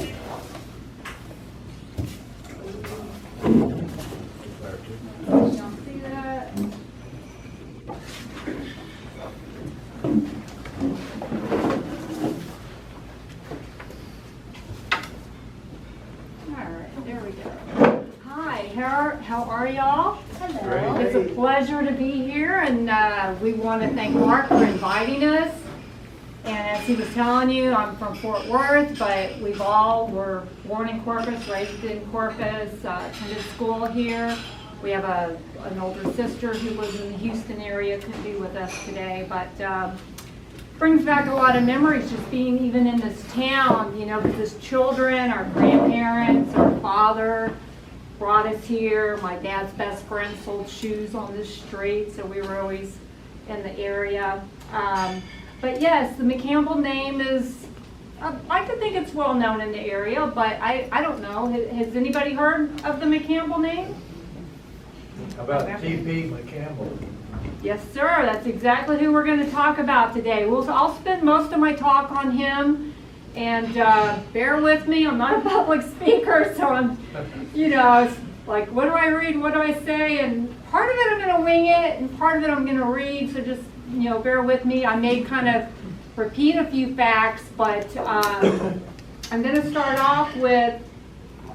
Y'all see that? All right, there we go. Hi, how are y'all? Hello. It's a pleasure to be here, and we want to thank Mark for inviting us. And as he was telling you, I'm from Fort Worth, but were born in Corpus, raised in Corpus, attended school here. We have an older sister who lives in the Houston area, couldn't be with us today, but brings back a lot of memories just being even in this town, you know, because as children, our grandparents, our father brought us here. My dad's best friend sold shoes on this street, so we were always in the area. But yes, the McCampbell name is, I could think it's well known in the area, but I don't know. Has anybody heard of the McCampbell name? How about T.P. McCampbell? Yes, sir. That's exactly who we're going to talk about today. I'll spend most of my talk on him, and bear with me. I'm not a public speaker, so I'm, you know, it's like, what do I read? What do I say? And part of it I'm going to wing it, and part of it I'm going to read. So just, you know, bear with me. I may kind of repeat a few facts, but I'm going to start off with.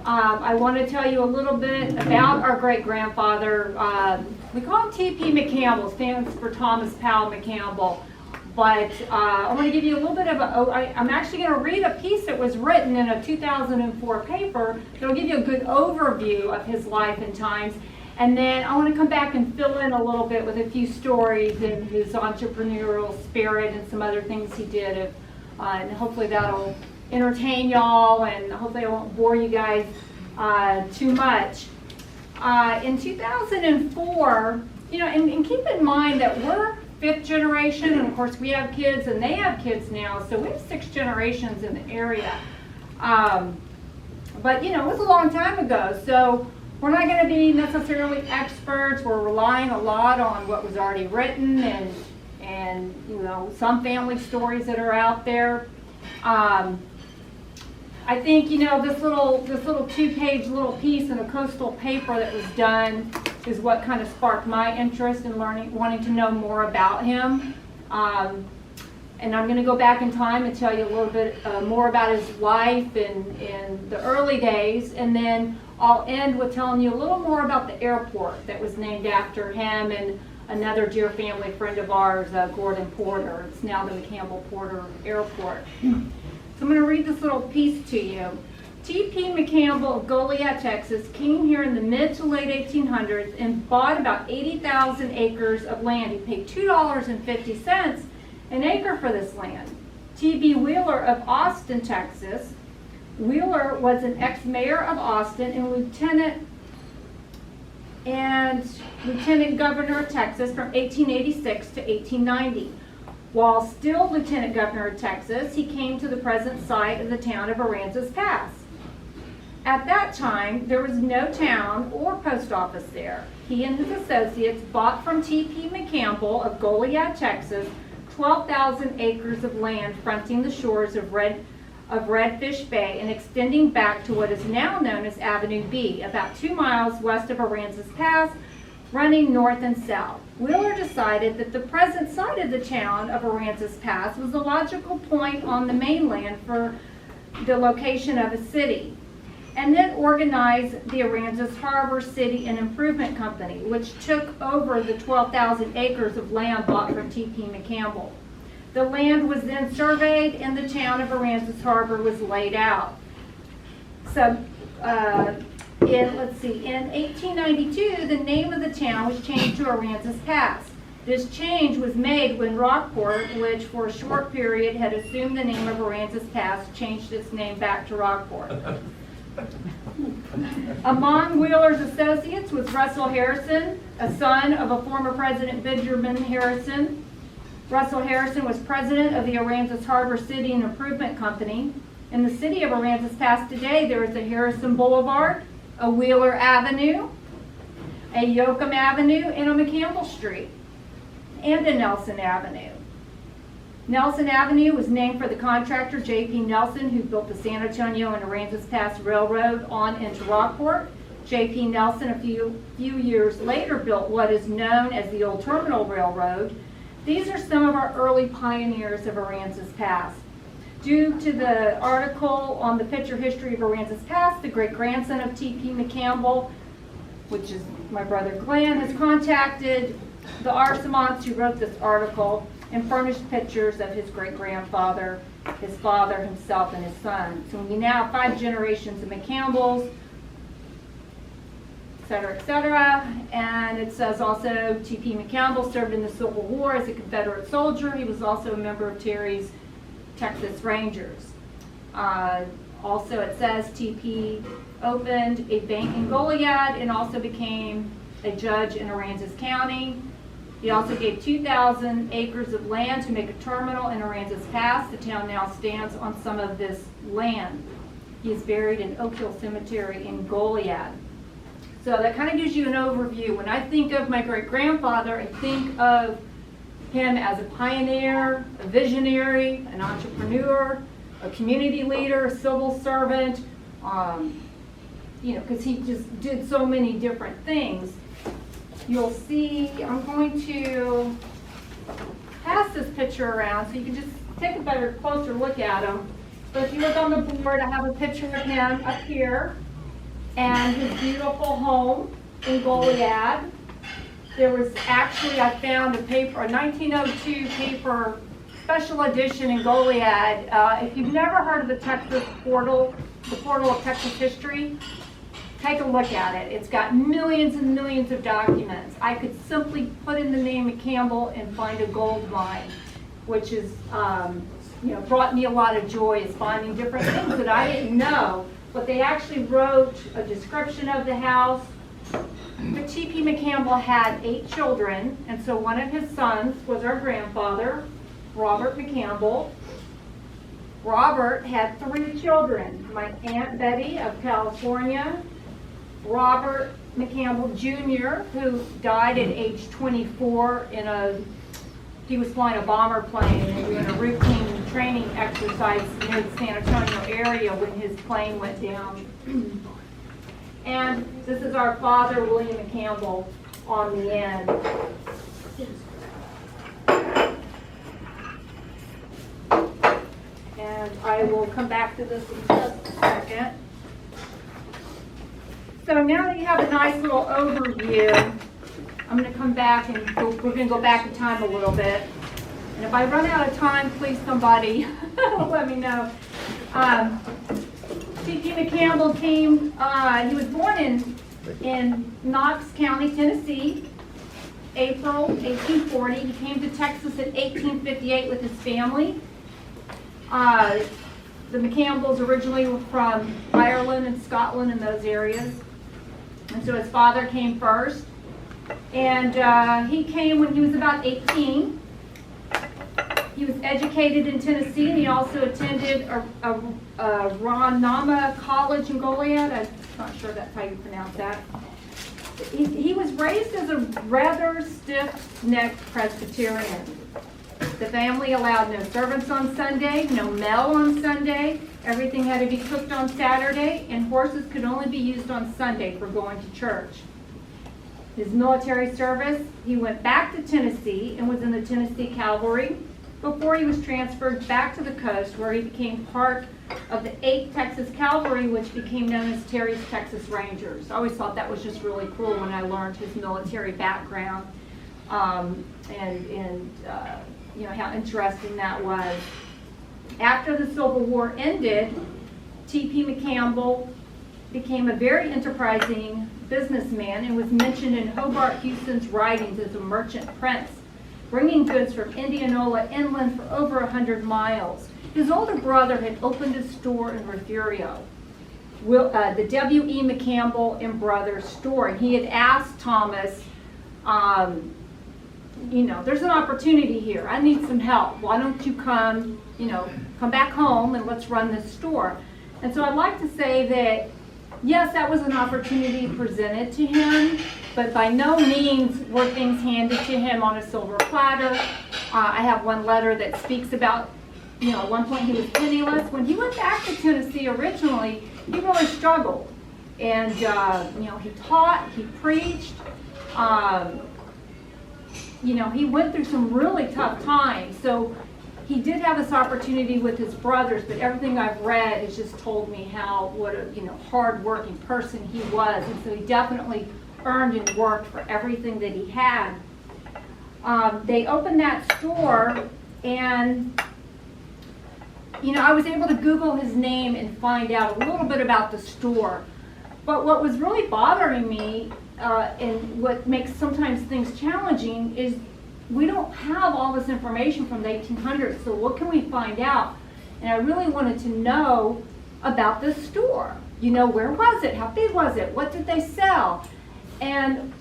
I want to tell you a little bit about our great-grandfather. We call him T.P. McCampbell, stands for Thomas Powell McCampbell. But I'm going to give you a little bit of I'm actually going to read a piece that was written in a 2004 paper that will give you a good overview of his life and times. And then I want to come back and fill in a little bit with a few stories and his entrepreneurial spirit and some other things he did. And hopefully that'll entertain y'all, and hopefully I won't bore you guys too much. In 2004, you know, and keep in mind that we're fifth generation, and of course we have kids and they have kids now, so we have 6 generations in the area. But you know, it was a long time ago, so we're not going to be necessarily experts. We're relying a lot on what was already written and you know, some family stories that are out there. I think, you know, this little 2-page little piece in a coastal paper that was done is what kind of sparked my interest in wanting to know more about him. And I'm going to go back in time and tell you a little bit more about his life in the early days, and then I'll end with telling you a little more about the airport that was named after him and another dear family friend of ours, Gordon Porter. It's now the McCampbell Porter Airport. So I'm going to read this little piece to you. T.P. McCampbell of Goliad, Texas, came here in the mid to late 1800s and bought about 80,000 acres of land. He paid $2.50 an acre for this land. T.B. Wheeler of Austin, Texas. Wheeler was an ex-mayor of Austin and lieutenant governor of Texas from 1886 to 1890. While still lieutenant governor of Texas, he came to the present site of the town of Aransas Pass. At that time, there was no town or post office there. He and his associates bought from T.P. McCampbell of Goliad, Texas, 12,000 acres of land fronting the shores of Redfish Bay and extending back to what is now known as Avenue B, about 2 miles west of Aransas Pass, running north and south. Wheeler decided that the present site of the town of Aransas Pass was a logical point on the mainland for the location of a city, and then organized the Aransas Harbor City and Improvement Company, which took over the 12,000 acres of land bought from T.P. McCampbell. The land was then surveyed and the town of Aransas Harbor was laid out. So, in 1892, the name of the town was changed to Aransas Pass. This change was made when Rockport, which for a short period had assumed the name of Aransas Pass, changed its name back to Rockport. Among Wheeler's associates was Russell Harrison, a son of a former President Benjamin Harrison. Russell Harrison was president of the Aransas Harbor City and Improvement Company. In the city of Aransas Pass today, there is a Harrison Boulevard, a Wheeler Avenue, a Yoakum Avenue, and a McCampbell Street, and a Nelson Avenue. Nelson Avenue was named for the contractor J.P. Nelson, who built the San Antonio and Aransas Pass Railroad on into Rockport. J.P. Nelson, a few years later, built what is known as the Old Terminal Railroad. These are some of our early pioneers of Aransas Pass. Due to the article on the picture history of Aransas Pass, the great-grandson of T.P. McCampbell, which is my brother Glenn, has contacted the Arsamants who wrote this article and furnished pictures of his great-grandfather, his father, himself, and his son. So we now have 5 generations of McCampbells, et cetera, and it says also T.P. McCampbell served in the Civil War as a Confederate soldier. He was also a member of Terry's Texas Rangers. Also it says T.P. opened a bank in Goliad and also became a judge in Aransas County. He also gave 2,000 acres of land to make a terminal in Aransas Pass. The town now stands on some of this land. He is buried in Oak Hill Cemetery in Goliad. So that kind of gives you an overview. When I think of my great-grandfather, I think of him as a pioneer, a visionary, an entrepreneur, a community leader, a civil servant, because he just did so many different things. You'll see, I'm going to pass this picture around so you can just take a better, closer look at him. So if you look on the board, I have a picture of him up here and his beautiful home in Goliad. There was actually, I found a paper, a 1902 paper, special edition in Goliad. If you've never heard of the Texas Portal, the Portal of Texas History, take a look at it. It's got millions and millions of documents. I could simply put in the name McCampbell and find a gold mine, which is, brought me a lot of joy, is finding different things that I didn't know. But they actually wrote a description of the house. But T.P. McCampbell had 8 children, and so one of his sons was our grandfather, Robert McCampbell. Robert had 3 children, my Aunt Betty of California, Robert McCampbell Jr., who died at age 24 he was flying a bomber plane and we were in a routine training exercise near the San Antonio area when his plane went down. And this is our father, William McCampbell, on the end. And I will come back to this in just a second. So now that you have a nice little overview, I'm going to come back and we're going to go back in time a little bit. And if I run out of time, please somebody let me know. T.P. McCampbell came, he was born in Knox County, Tennessee, April 1840. He came to Texas in 1858 with his family. The McCampbells originally were from Ireland and Scotland and those areas. And so his father came first. And he came when he was about 18. He was educated in Tennessee, and he also attended Aranasas College in Goliad. I'm not sure that's how you pronounce that. He was raised as a rather stiff-necked Presbyterian. The family allowed no servants on Sunday, no mail on Sunday. Everything had to be cooked on Saturday, and horses could only be used on Sunday for going to church. His military service, he went back to Tennessee and was in the Tennessee Cavalry before he was transferred back to the coast, where he became part of the 8th Texas Cavalry, which became known as Terry's Texas Rangers. I always thought that was just really cool when I learned his military background and how interesting that was. After the Civil War ended, T.P. McCampbell became a very enterprising businessman and was mentioned in Hobart Houston's writings as a merchant prince, bringing goods from Indianola inland for over 100 miles. His older brother had opened a store in Refugio, the W.E. McCampbell and Brothers store, and he had asked Thomas, there's an opportunity here. I need some help. Why don't you come back home and let's run this store? And so I'd like to say that yes, that was an opportunity presented to him, but by no means were things handed to him on a silver platter. I have one letter that speaks about, at one point he was penniless. When he went back to Tennessee originally, he really struggled. And, he taught, he preached, he went through some really tough times. So he did have this opportunity with his brothers, but everything I've read has just told me what a hard-working person he was. And so he definitely earned and worked for everything that he had. They opened that store, and I was able to Google his name and find out a little bit about the store. But what was really bothering me, and what makes sometimes things challenging, is we don't have all this information from the 1800s, so what can we find out? And I really wanted to know about this store. Where was it? How big was it? What did they sell? And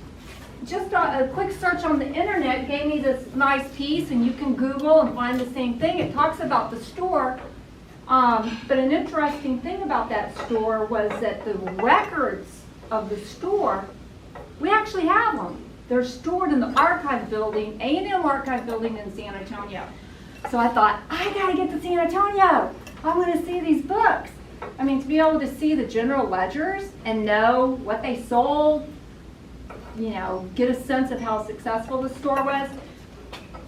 just a quick search on the internet gave me this nice piece, and you can Google and find the same thing. It talks about the store, but an interesting thing about that store was that the records of the store, we actually have them. They're stored in the archive building, A&M archive building in San Antonio. So I thought, I gotta get to San Antonio. I want to see these books. To be able to see the general ledgers and know what they sold, get a sense of how successful the store was.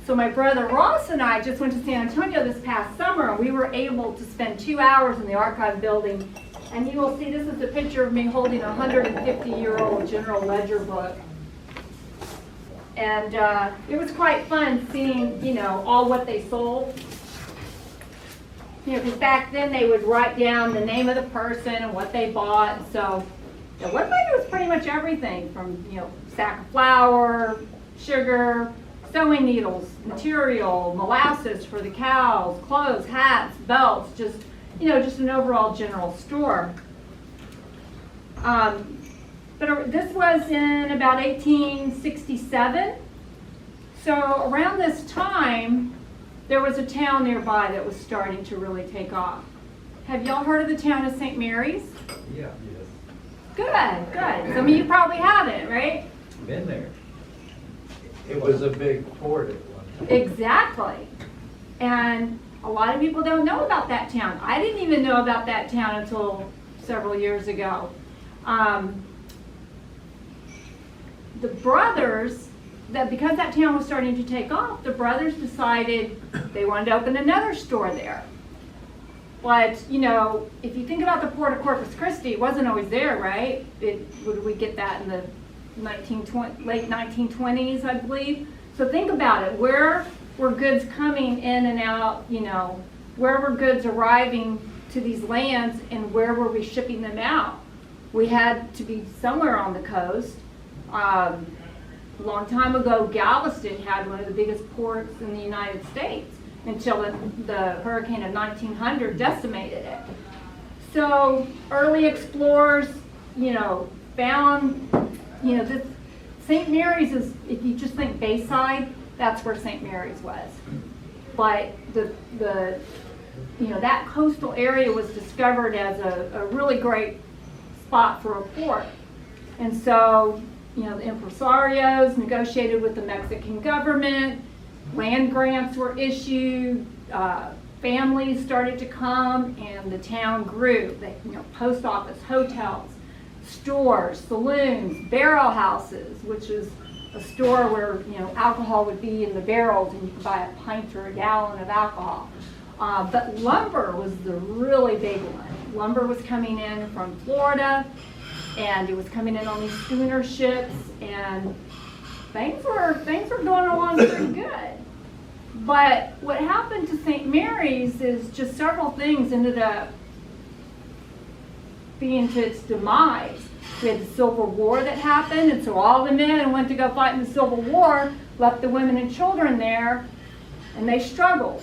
So my brother Ross and I just went to San Antonio this past summer, and we were able to spend 2 hours in the archive building. And you will see, this is a picture of me holding a 150-year-old general ledger book. And it was quite fun seeing, all what they sold. Because back then they would write down the name of the person and what they bought. So it looked like it was pretty much everything from, sack of flour, sugar, sewing needles, material, molasses for the cows, clothes, hats, belts, just an overall general store. But this was in about 1867. So around this time, there was a town nearby that was starting to really take off. Have y'all heard of the town of St. Mary's? Yeah. Good, good. Some of you probably haven't, right? Been there. It was a big port at one time. Exactly. And a lot of people don't know about that town. I didn't even know about that town until several years ago. The brothers, because that town was starting to take off, the brothers decided they wanted to open another store there. But, if you think about the port of Corpus Christi, it wasn't always there, right? Would we get that in the late 1920s, I believe? So think about it. Where were goods coming in and out, where were goods arriving to these lands, and where were we shipping them out? We had to be somewhere on the coast. A long time ago, Galveston had one of the biggest ports in the United States until the hurricane of 1900 decimated it. So early explorers, found, this St. Mary's is, if you just think Bayside, that's where St. Mary's was. But that coastal area was discovered as a really great spot for a port. And so, the impresarios negotiated with the Mexican government, land grants were issued, families started to come, and the town grew. Post office, hotels, stores, saloons, barrel houses, which is a store where alcohol would be in the barrels and you could buy a pint or a gallon of alcohol. But lumber was the really big one. Lumber was coming in from Florida, and it was coming in on these schooner ships, and things were going along pretty good. But what happened to St. Mary's is just several things ended up being to its demise. We had the Civil War that happened, and so all the men went to go fight in the Civil War, left the women and children there, and they struggled.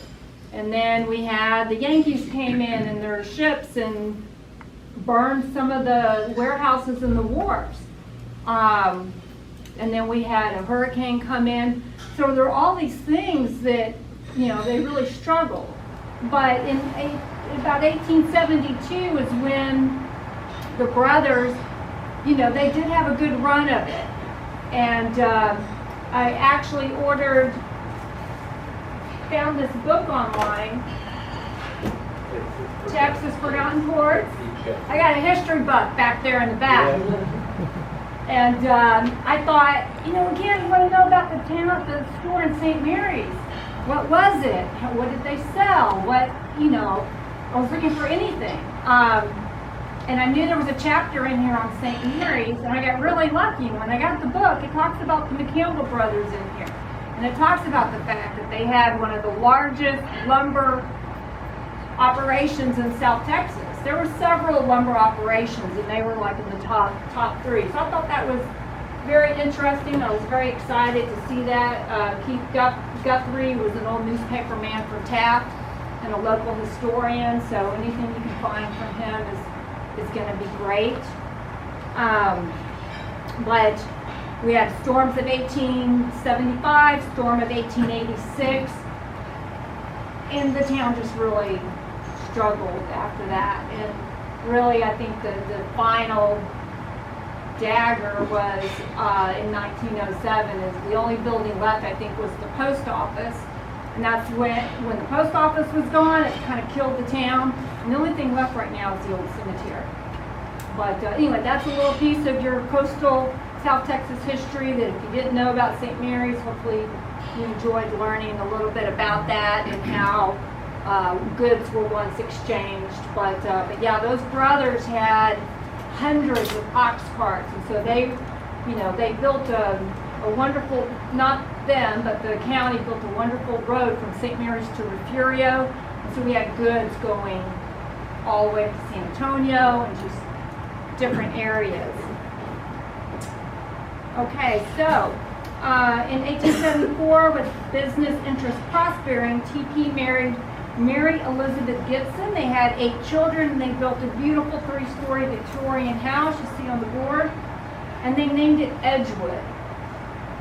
And then we had the Yankees came in their ships and burned some of the warehouses in the wharves. And then we had a hurricane come in. So there are all these things that, they really struggled. But in about 1872 is when the brothers, you know, they did have a good run of it. And I actually found this book online, Texas Forgotten Ports. I got a history book back there in the back. And I thought, you know, again, you want to know about the town, the store in St. Mary's. What was it? What did they sell? What, you know, I was looking for anything. And I knew there was a chapter in here on St. Mary's, and I got really lucky. When I got the book, it talks about the McCampbell brothers in here. And it talks about the fact that they had one of the largest lumber operations in South Texas. There were several lumber operations, and they were like in the top three. So I thought that was very interesting. I was very excited to see that. Keith Guthrie was an old newspaper man from Taft and a local historian, so anything you can find from him is going to be great. But we had storms of 1875, storm of 1886, and the town just really struggled after that. And really, I think the final dagger was in 1907. Is the only building left, I think, was the post office. And that's when the post office was gone, it kind of killed the town. And the only thing left right now is the old cemetery. But anyway, that's a little piece of your coastal South Texas history that if you didn't know about St. Mary's, hopefully you enjoyed learning a little bit about that and how goods were once exchanged. But yeah, those brothers had hundreds of ox carts, and so they built a wonderful, not them, but the county built a wonderful road from St. Mary's to Refugio. And so we had goods going all the way to San Antonio and just different areas. Okay, so in 1874, with business interests prospering, TP married Mary Elizabeth Gibson. They had 8 children, and they built a beautiful 3-story Victorian house you see on the board, and they named it Edgewood.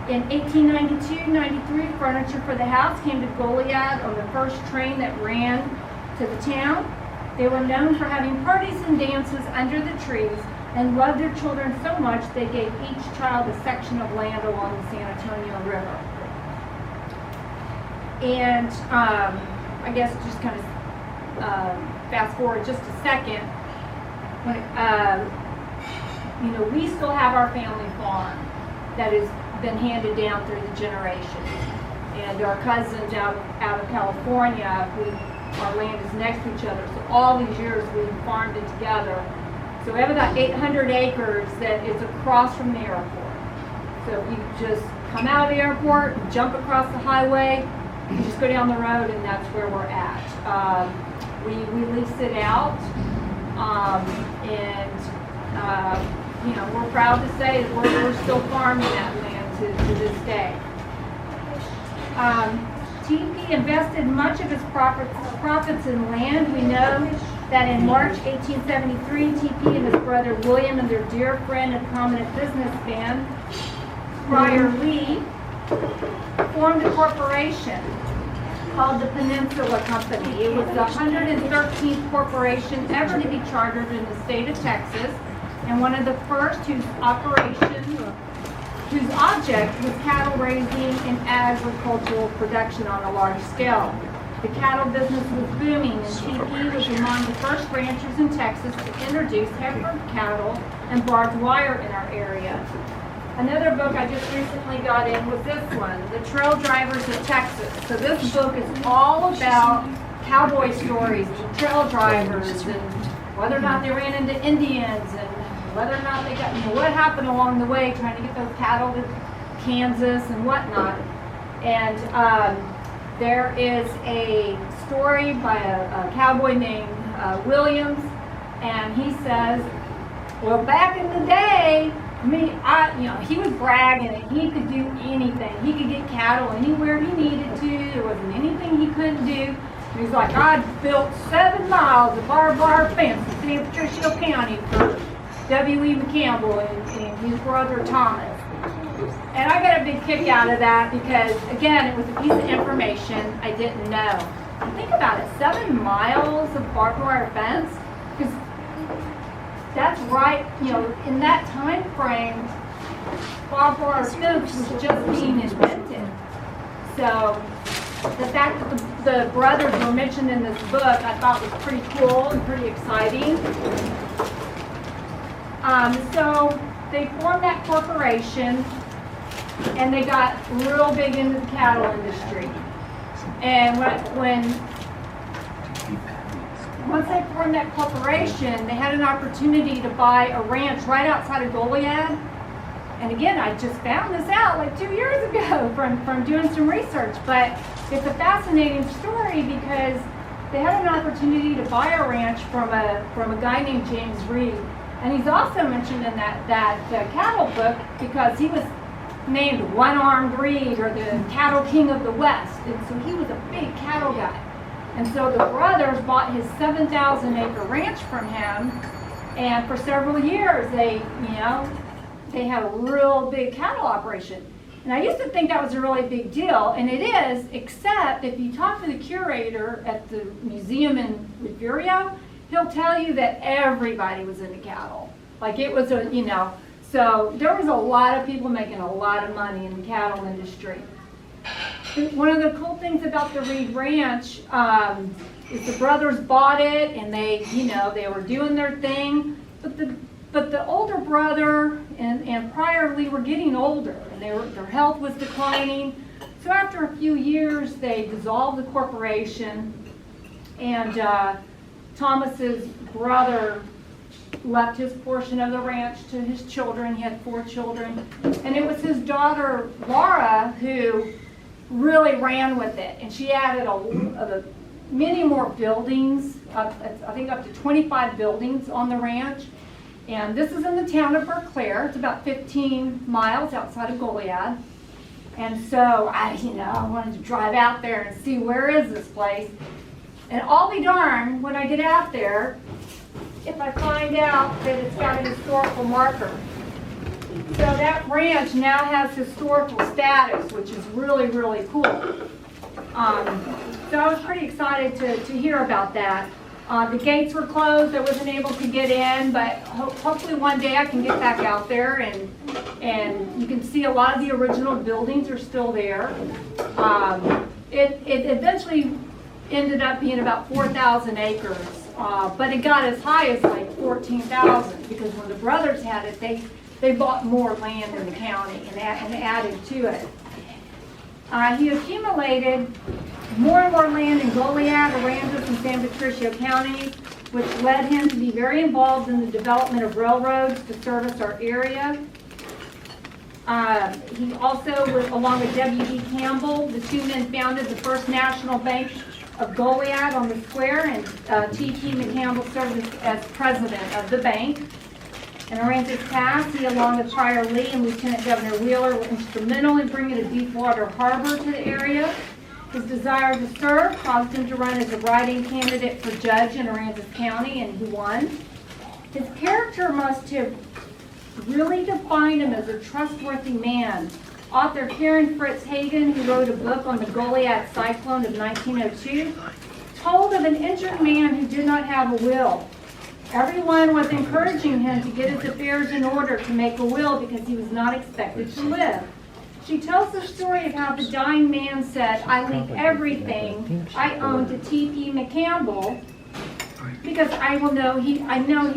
In 1892-93, furniture for the house came to Goliad on the first train that ran to the town. They were known for having parties and dances under the trees and loved their children so much they gave each child a section of land along the San Antonio River. And I guess just kind of fast forward just a second. When, we still have our family farm that has been handed down through the generations. And our cousins out of California, our land is next to each other. So all these years we've farmed it together. So we have about 800 acres that is across from the airport. So you just come out of the airport, jump across the highway, you just go down the road, and that's where we're at. We lease it out, we're proud to say that we're still farming that land to this day. TP invested much of his profits in land. We know that in March 1873, TP and his brother William and their dear friend and prominent businessman, Friar Lee, formed a corporation called the Peninsula Company. It was the 113th corporation ever to be chartered in the state of Texas, and one of the first whose object was cattle raising and agricultural production on a large scale. The cattle business was booming, and TP was among the first ranchers in Texas to introduce heifer cattle and barbed wire in our area. Another book I just recently got in was this one, The Trail Drivers of Texas. So this book is all about cowboy stories, and trail drivers, and whether or not they ran into Indians, and whether or not they got, what happened along the way trying to get those cattle to Kansas and whatnot. And there is a story by a cowboy named Williams, and he says, well, back in the day, he was bragging that he could do anything. He could get cattle anywhere he needed to. There wasn't anything he couldn't do. And he's like, I built 7 miles of barbed wire fence in San Patricio County for W.E. McCampbell and his brother Thomas. And I got a big kick out of that because, again, it was a piece of information I didn't know. Think about it, 7 miles of barbed wire fence? Because that's right, in that time frame, barbed wire fence was just being invented. So the fact that the brothers were mentioned in this book, I thought was pretty cool and pretty exciting. So they formed that corporation, and they got real big into the cattle industry. And once they formed that corporation, they had an opportunity to buy a ranch right outside of Goliad. And again, I just found this out like 2 years ago from doing some research. But it's a fascinating story because they had an opportunity to buy a ranch from a guy named James Reed. And he's also mentioned in that cattle book because he was named One-Armed Reed, or the cattle king of the West. And so he was a big cattle guy. And so the brothers bought his 7,000 acre ranch from him, and for several years they had a real big cattle operation. And I used to think that was a really big deal, and it is, except if you talk to the curator at the museum in Refugio, he'll tell you that everybody was into cattle. Like it was so there was a lot of people making a lot of money in the cattle industry. One of the cool things about the Reed Ranch is the brothers bought it, and they were doing their thing, but the older brother and Prior Lee were getting older, and their health was declining. So after a few years, they dissolved the corporation, and Thomas's brother left his portion of the ranch to his children. He had 4 children, and it was his daughter Laura who really ran with it, and she added many more buildings, I think up to 25 buildings on the ranch. And this is in the town of Berclair. It's about 15 miles outside of Goliad. And so I wanted to drive out there and see where is this place. And I'll be darned when I get out there if I find out that it's got a historical marker. So that ranch now has historical status, which is really, really cool. So I was pretty excited to hear about that. The gates were closed. I wasn't able to get in, but hopefully one day I can get back out there, and you can see a lot of the original buildings are still there. It eventually ended up being about 4,000 acres, but it got as high as like 14,000 because when the brothers had it, they bought more land in the county and added to it. He accumulated more and more land in Goliad, Aransas, and San Patricio counties, which led him to be very involved in the development of railroads to service our area. He also, along with W.E. Campbell, the 2 men founded the First National Bank of Goliad on the square, and T.P. McCampbell served as president of the bank. In Aransas Pass, he, along with Prior Lee and Lieutenant Governor Wheeler, were instrumental in bringing a deep-water harbor to the area. His desire to serve caused him to run as a write-in candidate for judge in Aransas County, and he won. His character must have really defined him as a trustworthy man. Author Karen Fritz Hagen, who wrote a book on the Goliad Cyclone of 1902, told of an injured man who did not have a will. Everyone was encouraging him to get his affairs in order to make a will because he was not expected to live. She tells the story of how the dying man said, "I leave everything I own to T.P. McCampbell because I know he